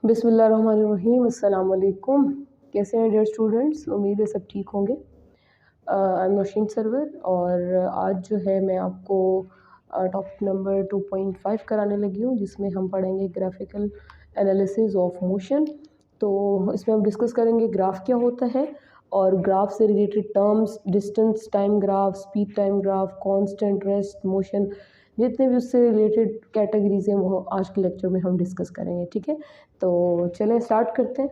बिस्मिल्लाहिर्रहमानिर्रहीम। अस्सलाम वालेकुम। कैसे हैं डियर स्टूडेंट्स? उम्मीद है सब ठीक होंगे। आई एम नौशीन सरवर और आज जो है मैं आपको टॉपिक नंबर 2.5 कराने लगी हूँ, जिसमें हम पढ़ेंगे ग्राफिकल एनालिसिस ऑफ मोशन। तो इसमें हम डिस्कस करेंगे ग्राफ क्या होता है और ग्राफ से related terms, distance time graph, speed time graph, constant, rest, motion, जितने भी उससे रिलेटेड कैटेगरीज हैं वो आज के लेक्चर में हम डिस्कस करेंगे। ठीक है, तो चलें स्टार्ट करते हैं।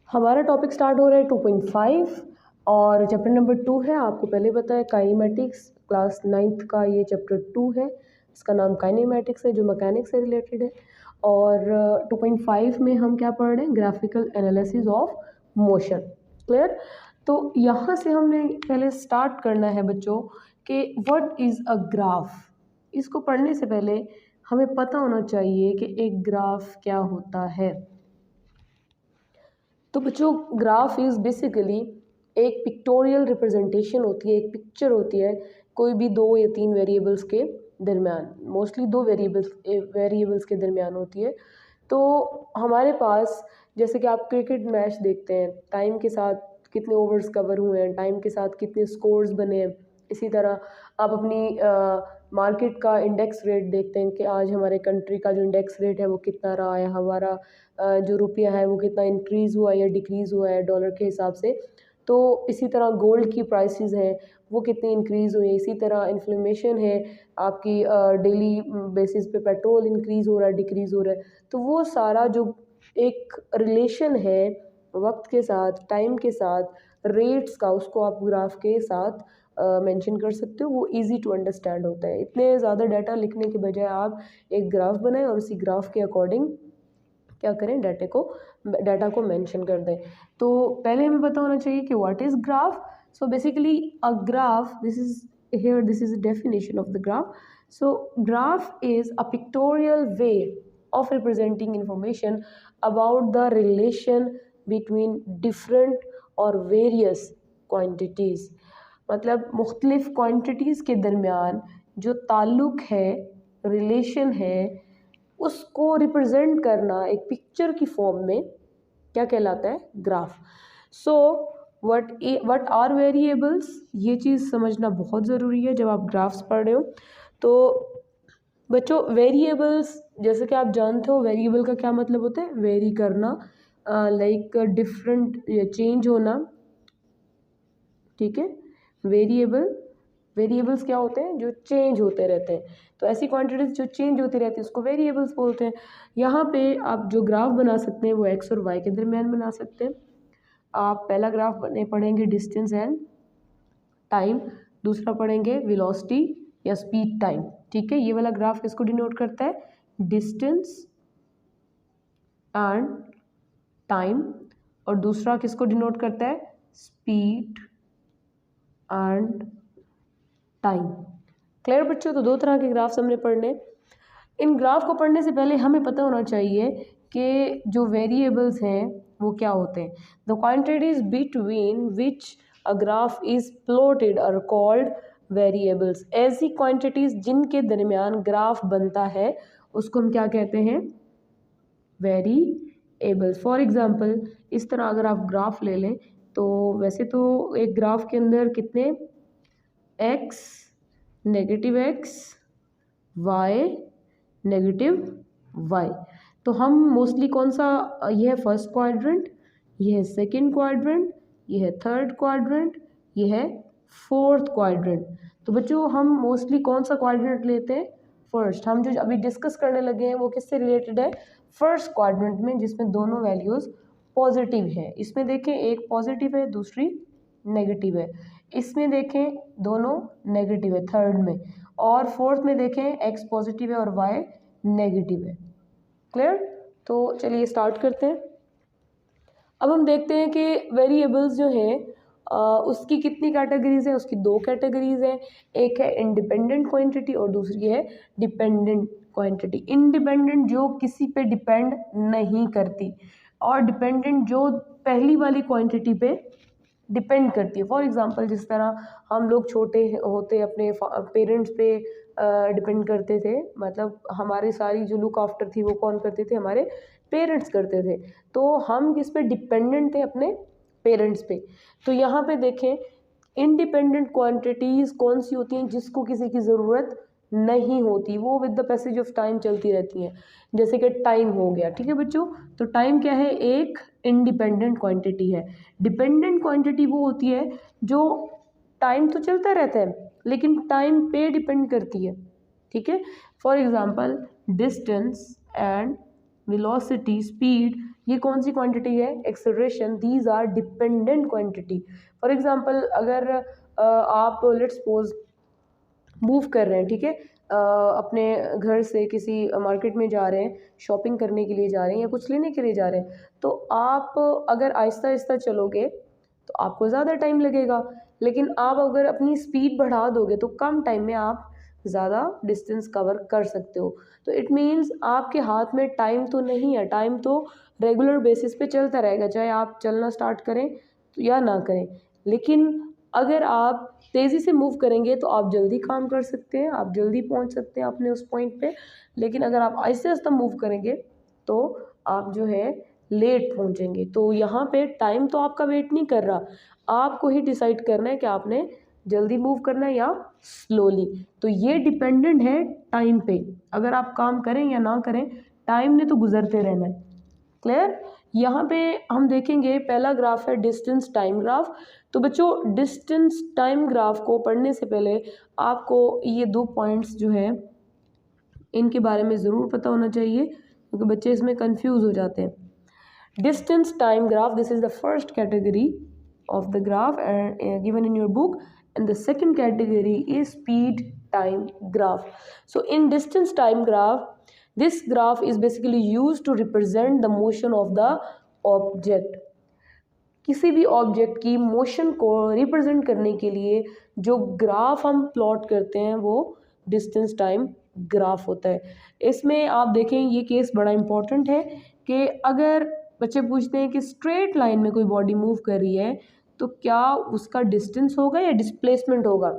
हमारा टॉपिक स्टार्ट हो रहा है 2.5 और चैप्टर नंबर 2 है। आपको पहले पता है काइनेमेटिक्स, क्लास 9th का ये चैप्टर 2 है। इसका नाम काइनेमेटिक्स है, जो मैकेनिक्स से रिलेटेड है। और 2.5 में हम क्या पढ़ रहे हैं? Graphical analysis of motion. Clear? तो यहाँ से हमने पहले स्टार्ट करना है बच्चों कि व्हाट इज़ अ ग्राफ। इसको पढ़ने से पहले हमें पता होना चाहिए कि एक ग्राफ क्या होता है। तो बच्चों, ग्राफ इज़ बेसिकली एक पिक्टोरियल रिप्रेजेंटेशन होती है, एक पिक्चर होती है कोई भी 2 या 3 वेरिएबल्स के दरमियान, मोस्टली 2 वेरिएबल्स के दरमियान होती है। तो हमारे पास, जैसे कि आप क्रिकेट मैच देखते हैं, टाइम के साथ कितने ओवर्स कवर हुए हैं, टाइम के साथ कितने स्कोर्स बने हैं, इसी तरह आप अपनी मार्केट का इंडेक्स रेट देखते हैं कि आज हमारे कंट्री का जो इंडेक्स रेट है वो कितना रहा है, हमारा जो रुपया है वो कितना इंक्रीज़ हुआ है या डिक्रीज़ हुआ है डॉलर के हिसाब से। तो इसी तरह गोल्ड की प्राइसेस हैं वो कितनी इंक्रीज़ हुई है। इसी तरह इन्फ्लेमेशन है आपकी, डेली बेसिस पे पेट्रोल इंक्रीज़ हो रहा है, डिक्रीज़ हो रहा है। तो वो सारा जो एक रिलेशन है वक्त के साथ, टाइम के साथ, रेट्स का, उसको आप ग्राफ के साथ मेंशन कर सकते हो। वो इजी टू अंडरस्टैंड होता है। इतने ज़्यादा डाटा लिखने के बजाय आप एक ग्राफ बनाएं और उसी ग्राफ के अकॉर्डिंग क्या करें, डाटा को मेंशन कर दें। तो पहले हमें पता होना चाहिए कि what is graph. So basically a graph, this is a definition of the graph. So graph is a pictorial way of representing information about the relation between different और वेरियस क्वांटिटीज़। मतलब मुख्तलिफ क्वांटिटीज़ के दरमियान जो ताल्लुक़ है, relation है, उसको रिप्रेजेंट करना एक पिक्चर की फॉर्म में क्या कहलाता है? Graph. So what are variables, ये चीज़ समझना बहुत ज़रूरी है जब आप ग्राफ्स पढ़ रहे हो। तो बच्चों, वेरिएबल्स जैसे कि आप जानते हो, वेरिएबल का क्या मतलब होता है? वेरी करना, लाइक डिफरेंट या चेंज होना। ठीक है, वेरिएबल्स क्या होते हैं? जो चेंज होते रहते हैं। तो ऐसी क्वांटिटीज जो चेंज होती रहती है उसको वेरिएबल्स बोलते हैं। यहाँ पे आप जो ग्राफ बना सकते हैं वो एक्स और वाई के दरमियान बना सकते हैं। आप पहला ग्राफ पढ़ेंगे डिस्टेंस एंड टाइम, दूसरा पढ़ेंगे वेलोसिटी या स्पीड टाइम। ठीक है, ये वाला ग्राफ किसको डिनोट करता है? Distance and time. और दूसरा किसको डिनोट करता है? Speed and time. क्लियर बच्चों? तो 2 तरह के ग्राफ्स हमने पढ़ने। इन ग्राफ को पढ़ने से पहले हमें पता होना चाहिए कि जो वेरिएबल्स हैं वो क्या होते हैं। The quantities between which a graph is plotted are called variables. ऐसी क्वांटिटीज जिनके दरमियान ग्राफ बनता है उसको हम क्या कहते हैं? वेरिएबल्स। फॉर एग्जांपल, इस तरह अगर आप ग्राफ ले लें तो वैसे तो एक ग्राफ के अंदर कितने X, negative X, Y, negative Y. तो हम मोस्टली कौन सा, ये है फर्स्ट क्वाड्रेंट, ये है सेकंड क्वाड्रेंट, ये है थर्ड क्वाड्रेंट, ये है फोर्थ क्वाड्रेंट। तो बच्चों, हम मोस्टली कौन सा क्वाड्रेंट लेते हैं? फर्स्ट। हम जो अभी डिस्कस करने लगे हैं वो किससे रिलेटेड है? फर्स्ट क्वाड्रेंट में, जिसमें दोनों वैल्यूज़ पॉजिटिव है। इसमें देखें एक पॉजिटिव है, दूसरी नेगेटिव है। इसमें देखें दोनों नेगेटिव है थर्ड में। और फोर्थ में देखें एक्स पॉजिटिव है और वाई नेगेटिव है। क्लियर? तो चलिए स्टार्ट करते हैं। अब हम देखते हैं कि वेरिएबल्स जो हैं उसकी कितनी कैटेगरीज हैं। उसकी 2 कैटेगरीज हैं। एक है इंडिपेंडेंट क्वांटिटी और दूसरी है डिपेंडेंट क्वांटिटी। इंडिपेंडेंट जो किसी पे डिपेंड नहीं करती, और डिपेंडेंट जो पहली वाली क्वांटिटी पे डिपेंड करती है। फॉर एग्जांपल, जिस तरह हम लोग छोटे होते अपने पेरेंट्स पे डिपेंड करते थे, मतलब हमारी सारी जो लुक आफ्टर थी वो कौन करते थे, हमारे पेरेंट्स करते थे। तो हम किस पे डिपेंडेंट थे, अपने पेरेंट्स पे। तो यहाँ पे देखें इंडिपेंडेंट क्वांटिटीज़ कौन सी होती हैं जिसको किसी की ज़रूरत नहीं होती, वो with the passage of time चलती रहती हैं। जैसे कि टाइम हो गया, ठीक है बच्चों। तो टाइम क्या है, एक इंडिपेंडेंट क्वांटिटी है। डिपेंडेंट क्वांटिटी वो होती है जो टाइम तो चलता रहता है लेकिन टाइम पे डिपेंड करती है, ठीक है। For example distance and velocity, speed, ये कौन सी क्वांटिटी है, acceleration, these are dependent quantity. For example अगर आप लेट्स सपोज मूव कर रहे हैं, ठीक है, अपने घर से किसी मार्केट में जा रहे हैं, शॉपिंग करने के लिए जा रहे हैं या कुछ लेने के लिए जा रहे हैं, तो आप अगर आहिस्ता आहिस्ता चलोगे तो आपको ज़्यादा टाइम लगेगा, लेकिन आप अगर अपनी स्पीड बढ़ा दोगे तो कम टाइम में आप ज़्यादा डिस्टेंस कवर कर सकते हो। तो इट मीन्स आपके हाथ में टाइम तो नहीं है, टाइम तो रेगुलर बेसिस पे चलता रहेगा, चाहे आप चलना स्टार्ट करें या ना करें। लेकिन अगर आप तेज़ी से मूव करेंगे तो आप जल्दी काम कर सकते हैं, आप जल्दी पहुंच सकते हैं अपने उस पॉइंट पे। लेकिन अगर आप आहिस्ते आहिस्ते मूव करेंगे तो आप जो है लेट पहुंचेंगे। तो यहाँ पे टाइम तो आपका वेट नहीं कर रहा, आपको ही डिसाइड करना है कि आपने जल्दी मूव करना है या स्लोली। तो ये डिपेंडेंट है टाइम पे, अगर आप काम करें या ना करें टाइम ने तो गुजरते रहना है। क्लियर। यहाँ पे हम देखेंगे पहला ग्राफ है डिस्टेंस टाइम ग्राफ। तो बच्चों डिस्टेंस टाइम ग्राफ को पढ़ने से पहले आपको ये दो पॉइंट्स जो है इनके बारे में ज़रूर पता होना चाहिए, क्योंकि बच्चे इसमें कंफ्यूज हो जाते हैं। Distance time graph, this is the first category of the graph given in your book, and the second category is speed time graph. So in distance time graph, this graph is basically used to represent the motion of the object. किसी भी object की motion को represent करने के लिए जो graph हम plot करते हैं वो डिस्टेंस टाइम ग्राफ होता है। इसमें आप देखें ये केस बड़ा इंपॉर्टेंट है कि अगर बच्चे पूछते हैं कि स्ट्रेट लाइन में कोई बॉडी मूव कर रही है तो क्या उसका डिस्टेंस होगा या डिस्प्लेसमेंट होगा।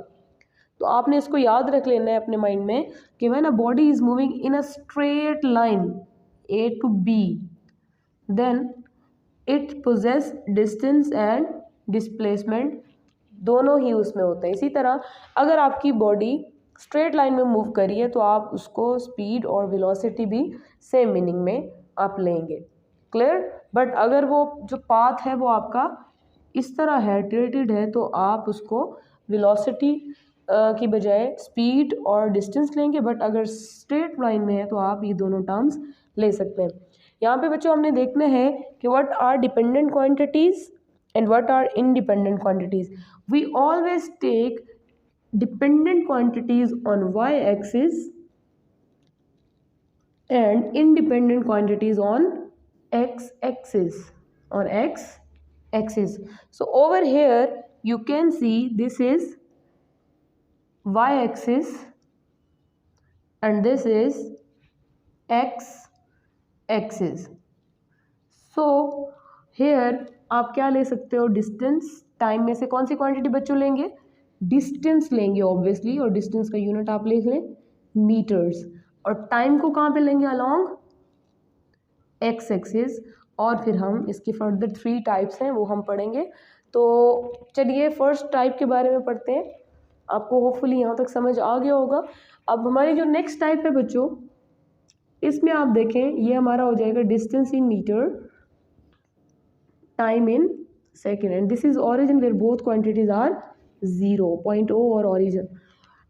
तो आपने इसको याद रख लेना है अपने माइंड में कि when a body is moving in a straight line A to B, then it possesses distance and displacement दोनों ही उसमें होते हैं। इसी तरह अगर आपकी बॉडी स्ट्रेट लाइन में मूव करी है तो आप उसको स्पीड और वेलोसिटी भी सेम मीनिंग में आप लेंगे। क्लियर। बट अगर वो जो पाथ है वो आपका इस तरह है, टिल्टेड है, तो आप उसको वेलोसिटी की बजाय स्पीड और डिस्टेंस लेंगे। बट अगर स्ट्रेट लाइन में है तो आप ये दोनों टर्म्स ले सकते हैं। यहाँ पे बच्चों हमने देखना है कि what are dependent quantities and what are independent quantities. We always take dependent quantities on y axis and independent quantities on x axis. So over here you can see this is y axis and this is x axis. So here आप क्या ले सकते हो, distance. Time में से कौन सी quantity बच्चों लेंगे, डिस्टेंस लेंगे ऑब्वियसली, और डिस्टेंस का यूनिट आप लिख लें मीटर्स। और टाइम को कहाँ पे लेंगे, अलोंग एक्स एक्सिस। और फिर हम इसकी फर्दर 3 टाइप्स हैं वो हम पढ़ेंगे। तो चलिए फर्स्ट टाइप के बारे में पढ़ते हैं। आपको होपफुली यहाँ तक समझ आ गया होगा। अब हमारी जो नेक्स्ट टाइप है बच्चों, इसमें आप देखें ये हमारा हो जाएगा distance in metre, time in second, and this is origin where both quantities are 0, point O और ऑरिजिन।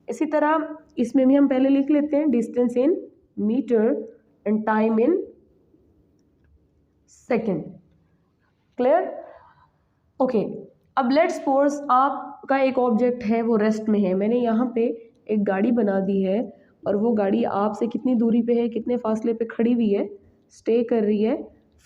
इसी तरह इसमें भी हम पहले लिख लेते हैं distance in metre and time in second. Clear. Okay. अब लेट्स सपोज आपका एक ऑब्जेक्ट है वो रेस्ट में है। मैंने यहाँ पे एक गाड़ी बना दी है और वो गाड़ी आपसे कितनी दूरी पे है, कितने फासले पे खड़ी हुई है, स्टे कर रही है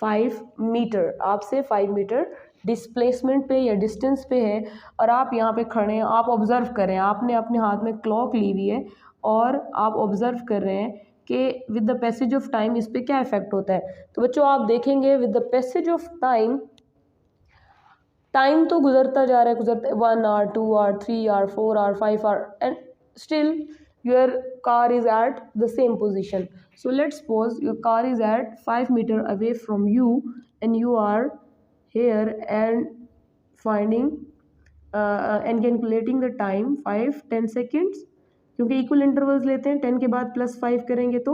5 मीटर, आपसे 5 मीटर डिस्प्लेसमेंट पे या डिस्टेंस पे है। और आप यहाँ पे खड़े हैं, आप ऑब्जर्व कर रहे हैं, आपने अपने हाथ में क्लॉक ली हुई है और आप ऑब्जर्व कर रहे हैं कि with the passage of time इस पर क्या इफेक्ट होता है। तो बच्चों आप देखेंगे with the passage of time, time तो गुजरता जा रहा है, गुजरता 1 hour 2 hour 3 hour 4 hour 5 hour and still your car is at the same position. So let's suppose your car is at 5 meter away from you and you are here and finding and calculating the time 5-10 seconds, क्योंकि equal intervals लेते हैं. 10 के बाद +5 करेंगे तो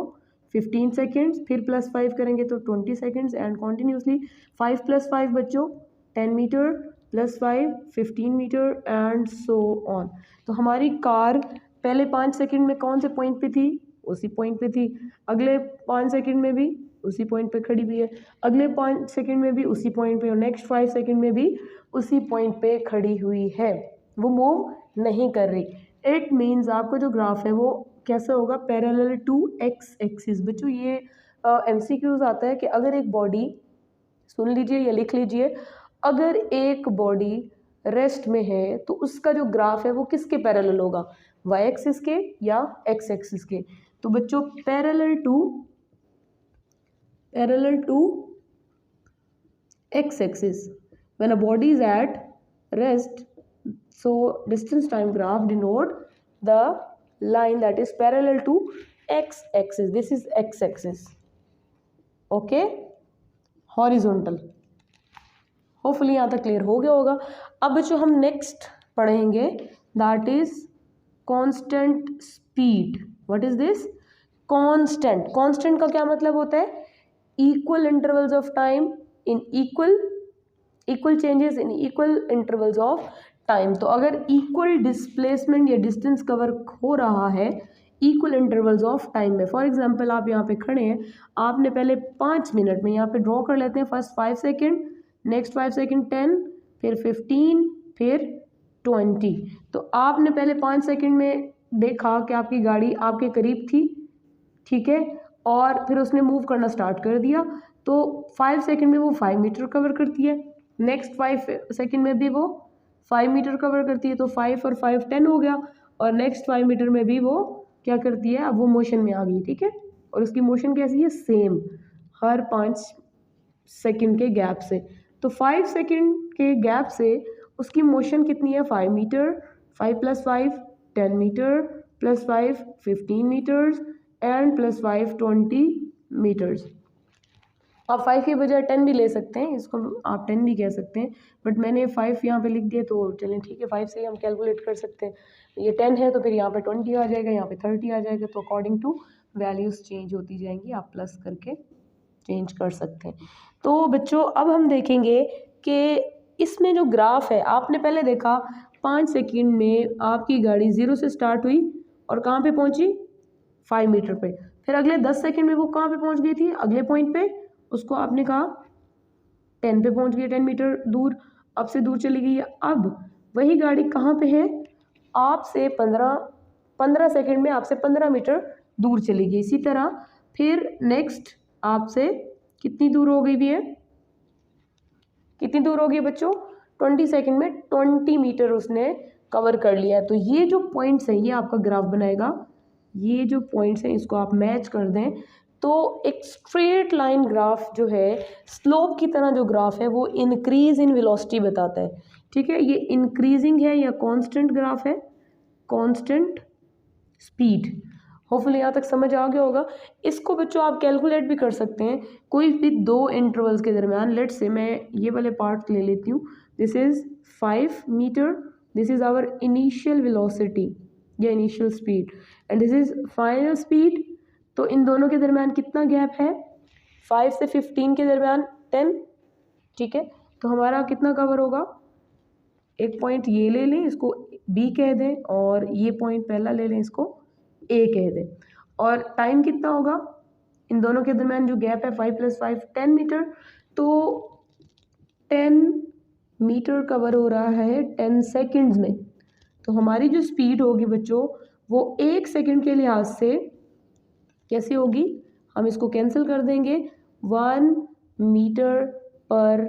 15 seconds, फिर +5 करेंगे तो 20 सेकेंड्स एंड कॉन्टीन्यूसली 5 + 5 बच्चों 10 metre +5 15 metre and so on. तो हमारी कार पहले 5 सेकेंड में कौन से पॉइंट पे थी, उसी पॉइंट पे थी. अगले 5 सेकेंड में भी उसी पॉइंट पे खड़ी हुई है, अगले 5 सेकेंड में भी उसी पॉइंट पे और नेक्स्ट 5 सेकेंड में भी उसी पॉइंट पे खड़ी हुई है, वो मूव नहीं कर रही. इट मीन्स आपका जो ग्राफ है वो कैसा होगा, पैरेलल टू एक्स एक्सिस. बच्चों ये MCQs आता है कि अगर एक बॉडी, सुन लीजिए या लिख लीजिए, अगर एक बॉडी रेस्ट में है तो उसका जो ग्राफ है वो किसके पैरेलल होगा, वाई एक्सिस के या एक्स एक्सिस के. तो बच्चों parallel to x axis when a body is at rest, so distance time graph denote the line that is parallel to x axis. This is x axis, okay, horizontal. Hopefully यहाँ तक clear हो गया होगा. अब बच्चों हम next पढ़ेंगे that is constant speed. What is this, constant का क्या मतलब होता है, equal intervals of time in equal changes in equal intervals of time. तो अगर इक्वल डिस्प्लेसमेंट या डिस्टेंस कवर हो रहा है इक्वल इंटरवल्स ऑफ टाइम में, फॉर एग्जांपल आप यहाँ पे खड़े हैं, आपने पहले 5 मिनट में यहाँ पे ड्रॉ कर लेते हैं, फर्स्ट 5 सेकेंड, नेक्स्ट 5 सेकेंड 10, फिर 15, फिर 20. तो आपने पहले 5 सेकेंड में देखा कि आपकी गाड़ी आपके करीब थी, ठीक है, और फिर उसने मूव करना स्टार्ट कर दिया. तो 5 सेकेंड में वो 5 मीटर कवर करती है, नेक्स्ट 5 सेकेंड में भी वो 5 मीटर कवर करती है, तो 5 और 5 10 हो गया, और नेक्स्ट 5 मीटर में भी वो क्या करती है, अब वो मोशन में आ गई, ठीक है. और उसकी मोशन कैसी है, सेम, हर 5 सेकेंड के गैप से. तो 5 सेकेंड के गैप से उसकी मोशन कितनी है, 5 metre, 5 + 5 10 metre, +5 15 metres and +5 20 metres. आप 5 की बजाय 10 भी ले सकते हैं, इसको आप 10 भी कह सकते हैं, बट मैंने 5 यहाँ पे लिख दिया, तो चलें ठीक है, 5 से ही हम कैलकुलेट कर सकते हैं. ये 10 है तो फिर यहाँ पे 20 आ जाएगा, यहाँ पे 30 आ जाएगा, तो अकॉर्डिंग टू वैल्यूज़ चेंज होती जाएंगी, आप प्लस करके चेंज कर सकते हैं. तो बच्चों अब हम देखेंगे कि इसमें जो ग्राफ है, आपने पहले देखा 5 सेकेंड में आपकी गाड़ी 0 से स्टार्ट हुई और कहाँ पे पहुँची, 5 मीटर पे. फिर अगले 10 सेकेंड में वो कहाँ पे पहुँच गई थी, अगले पॉइंट पे, उसको आपने कहा 10 पे पहुँच गई, 10 मीटर दूर, अब से दूर चली गई. अब वही गाड़ी कहाँ पे है, आपसे 15 सेकेंड में आपसे 15 मीटर दूर चली गई. इसी तरह फिर नेक्स्ट आपसे कितनी दूर हो गई भी है, कितनी दूर हो गई बच्चों, 20 सेकेंड में 20 मीटर उसने कवर कर लिया. तो ये जो पॉइंट्स हैं ये आपका ग्राफ बनाएगा, ये जो पॉइंट्स हैं इसको आप मैच कर दें, तो एक स्ट्रेट लाइन ग्राफ जो है, स्लोप की तरह जो ग्राफ है वो इंक्रीज इन वेलोसिटी बताता है, ठीक है. ये इंक्रीजिंग है या कांस्टेंट ग्राफ है, कांस्टेंट स्पीड. होपफुली यहाँ तक समझ आ गया होगा. इसको बच्चों आप कैलकुलेट भी कर सकते हैं कोई भी 2 इंटरवल्स के दरमियान. लेट्स से मैं ये वाले पार्ट ले लेती हूँ, this is 5 metre, this is our initial velocity या initial speed, and this is final speed. तो इन दोनों के दरमियान कितना गैप है, 5 से 15 के दरमियान 10, ठीक है. तो हमारा कितना कवर होगा, एक पॉइंट ये ले लें, इसको बी कह दें, और ये पॉइंट पहला ले लें, इसको ए कह दें. और टाइम कितना होगा, इन दोनों के दरमियान जो गैप है 5 + 5 10 मीटर, तो 10 मीटर कवर हो रहा है 10 सेकेंड्स में. तो हमारी जो स्पीड होगी बच्चों वो 1 सेकेंड के लिहाज से कैसी होगी, हम इसको कैंसिल कर देंगे, 1 मीटर पर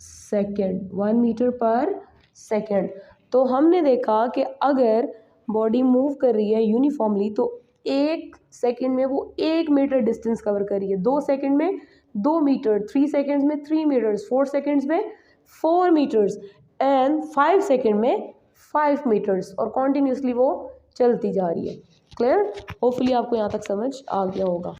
सेकेंड, 1 मीटर पर सेकेंड. तो हमने देखा कि अगर बॉडी मूव कर रही है यूनिफॉर्मली तो 1 सेकेंड में वो 1 मीटर डिस्टेंस कवर कर रही है, 2 सेकेंड में 2 मीटर, 3 सेकेंड्स में 3 मीटर्स, 4 सेकेंड्स में 4 मीटर्स एंड 5 सेकेंड में 5 मीटर्स, और कॉन्टीन्यूसली वो चलती जा रही है. क्लियर? होपफुली आपको यहाँ तक समझ आ गया होगा।